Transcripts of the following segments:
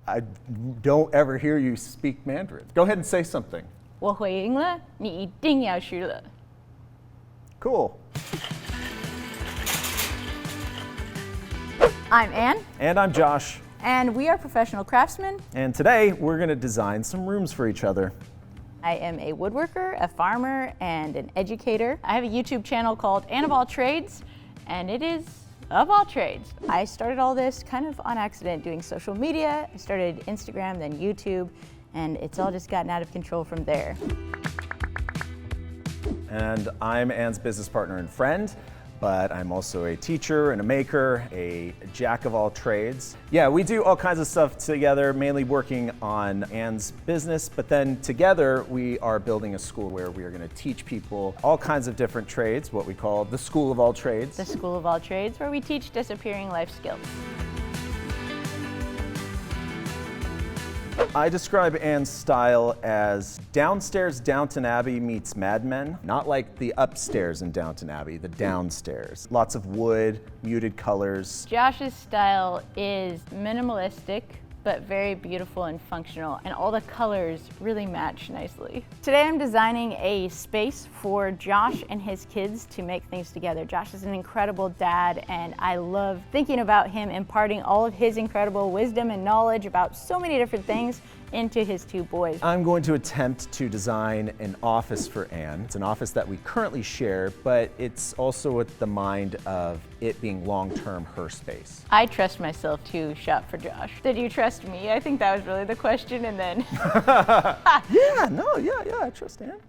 I don't ever hear you speak Mandarin. Go ahead and say something. 我回应了，你一定要学了。 Cool. I'm Anne. And I'm Josh. And we are professional craftsmen. And today we're going to design some rooms for each other. I am a woodworker, a farmer, and an educator. I have a YouTube channel called Anne of All Trades, and it is of all trades. I started all this kind of on accident doing social media. I started Instagram, then YouTube, and it's all just gotten out of control from there. And I'm Anne's business partner and friend, but I'm also a teacher and a maker, a jack of all trades. Yeah, we do all kinds of stuff together, mainly working on Anne's business, but then together we are building a school where we are going to teach people all kinds of different trades, what we call the School of All Trades. The School of All Trades, where we teach disappearing life skills. I describe Anne's style as downstairs Downton Abbey meets Mad Men. Not like the upstairs in Downton Abbey, the downstairs. Lots of wood, muted colors. Josh's style is minimalistic, but very beautiful and functional, and all the colors really match nicely. Today I'm designing a space for Josh and his kids to make things together. Josh is an incredible dad, and I love thinking about him imparting all of his incredible wisdom and knowledge about so many different things into his two boys. I'm going to attempt to design an office for Anne. It's an office that we currently share, but it's also with the mind of it being long-term her space. I trust myself to shop for Josh. Did you trust me? I think that was really the question, and then... Yeah, I trust Anne.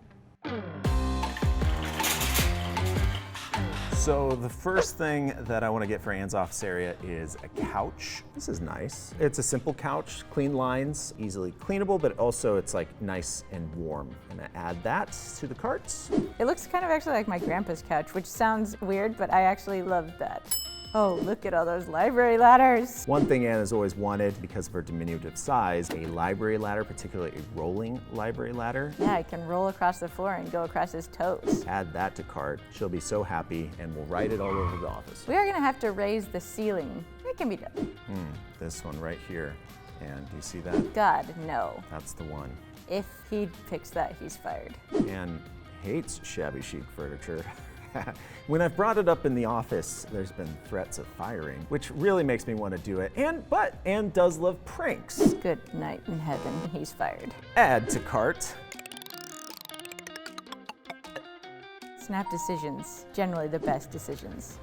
So the first thing that I want to get for Anne's office area is a couch. This is nice. It's a simple couch, clean lines, easily cleanable, but also it's like nice and warm. I'm gonna add that to the cart. It looks kind of actually like my grandpa's couch, which sounds weird, but I actually love that. Oh, look at all those library ladders. One thing Anne has always wanted, because of her diminutive size, a library ladder, particularly a rolling library ladder. Yeah, it can roll across the floor and go across his toes. Add that to cart. She'll be so happy, and we'll write it all over the office. We are gonna have to raise the ceiling. It can be done. This one right here. And do you see that? God, no. That's the one. If he picks that, he's fired. Anne hates shabby chic furniture. When I've brought it up in the office, there's been threats of firing, which really makes me want to do it. But Anne does love pranks. Good night in heaven, he's fired. Add to cart. Snap decisions, generally the best decisions.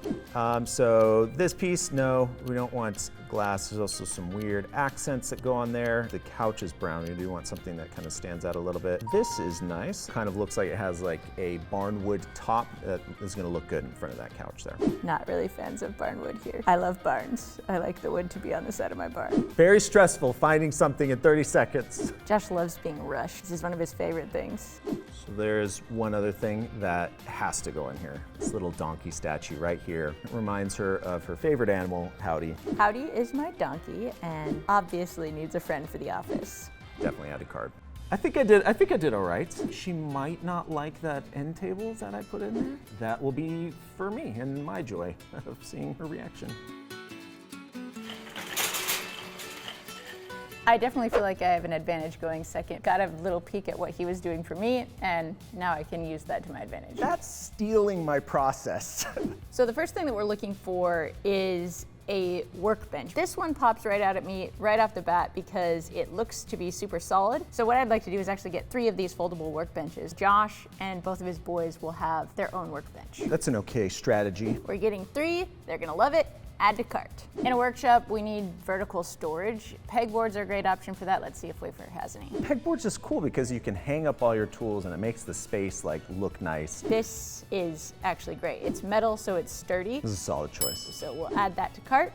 So this piece, no, we don't want glass. There's also some weird accents that go on there. The couch is brown. You do want something that kind of stands out a little bit. This is nice. Kind of looks like it has like a barnwood top that is going to look good in front of that couch there. Not really fans of barnwood here. I love barns. I like the wood to be on the side of my barn. Very stressful finding something in 30 seconds. Josh loves being rushed. This is one of his favorite things. So there's one other thing that has to go in here. This little donkey statue right here. It reminds her of her favorite animal, Howdy. Howdy is my donkey and obviously needs a friend for the office. Definitely add a card. I think I did all right. She might not like that end table that I put in there. That will be for me and my joy of seeing her reaction. I definitely feel like I have an advantage going second. Got a little peek at what he was doing for me, and now I can use that to my advantage. That's stealing my process. So the first thing that we're looking for is a workbench. This one pops right out at me right off the bat because it looks to be super solid. So what I'd like to do is actually get 3 of these foldable workbenches. Josh and both of his boys will have their own workbench. That's an okay strategy. We're getting 3, they're gonna love it. Add to cart. In a workshop, we need vertical storage. Pegboards are a great option for that. Let's see if Wayfair has any. Pegboard's just cool because you can hang up all your tools and it makes the space like look nice. This is actually great. It's metal, so it's sturdy. This is a solid choice. So we'll add that to cart.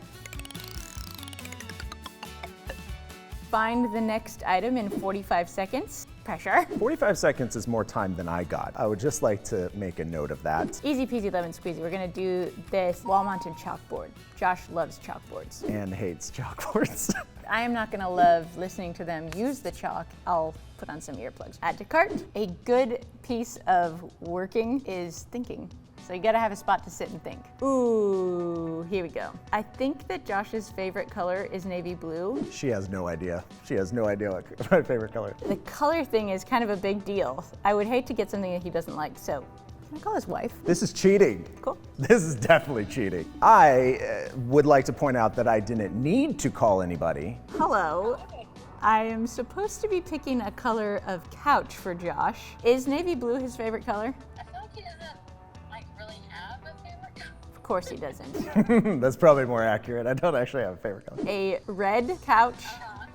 Find the next item in 45 seconds. Pressure. 45 seconds is more time than I got. I would just like to make a note of that. Easy peasy lemon squeezy. We're gonna do this wall-mounted chalkboard. Josh loves chalkboards. And hates chalkboards. I am not gonna love listening to them use the chalk. I'll put on some earplugs. Add to cart. A good piece of working is thinking. So you gotta have a spot to sit and think. Ooh, here we go. I think that Josh's favorite color is navy blue. She has no idea. She has no idea what my favorite color. The color thing is kind of a big deal. I would hate to get something that he doesn't like, so can I call his wife? This is cheating. Cool. This is definitely cheating. I would like to point out that I didn't need to call anybody. Hello. I am supposed to be picking a color of couch for Josh. Is navy blue his favorite color? I feel like he doesn't really have a favorite color. Of course he doesn't. That's probably more accurate. I don't actually have a favorite color. A red couch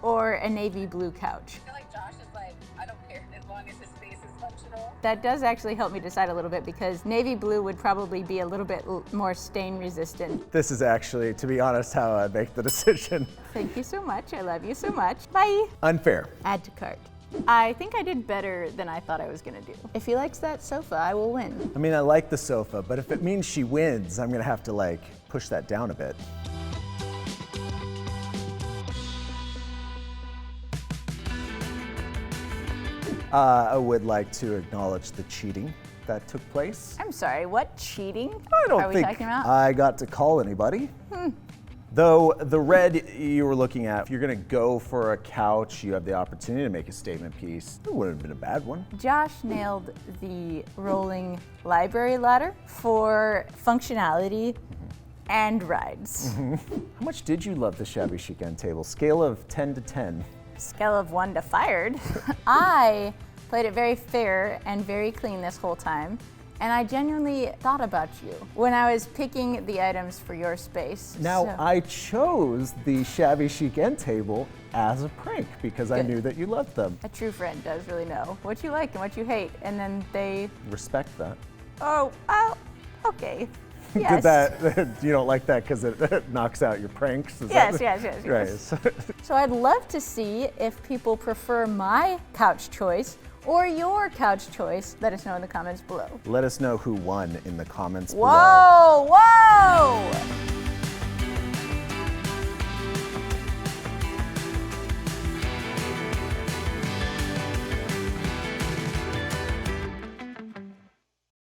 or a navy blue couch? I feel like Josh is like, I don't care as long as his space is functional. That does actually help me decide a little bit because navy blue would probably be a little bit more stain resistant. This is actually, to be honest, how I make the decision. Thank you so much. I love you so much. Bye. Unfair. Add to cart. I think I did better than I thought I was gonna do. If he likes that sofa, I will win. I mean, I like the sofa, but if it means she wins, I'm gonna have to like push that down a bit. I would like to acknowledge the cheating that took place. I'm sorry, what cheating I don't are we think talking about? I got to call anybody. Though the red you were looking at, if you're gonna go for a couch, you have the opportunity to make a statement piece. It wouldn't have been a bad one. Josh nailed the rolling library ladder for functionality and rides. How much did you love the shabby chic end table? Scale of 10 to 10. Scale of 1 to fired. I played it very fair and very clean this whole time. And I genuinely thought about you when I was picking the items for your space. Now, So- I chose the shabby chic end table as a prank because I Good. knew that you loved them. A true friend does really know what you like and what you hate, and then they, Respect that. oh, okay. Did Yes. that, you don't like that because it knocks out your pranks? Is Yes, that- yes. Right. So I'd love to see if people prefer my couch choice or your couch choice. Let us know in the comments below. Let us know who won in the comments below. Whoa, whoa!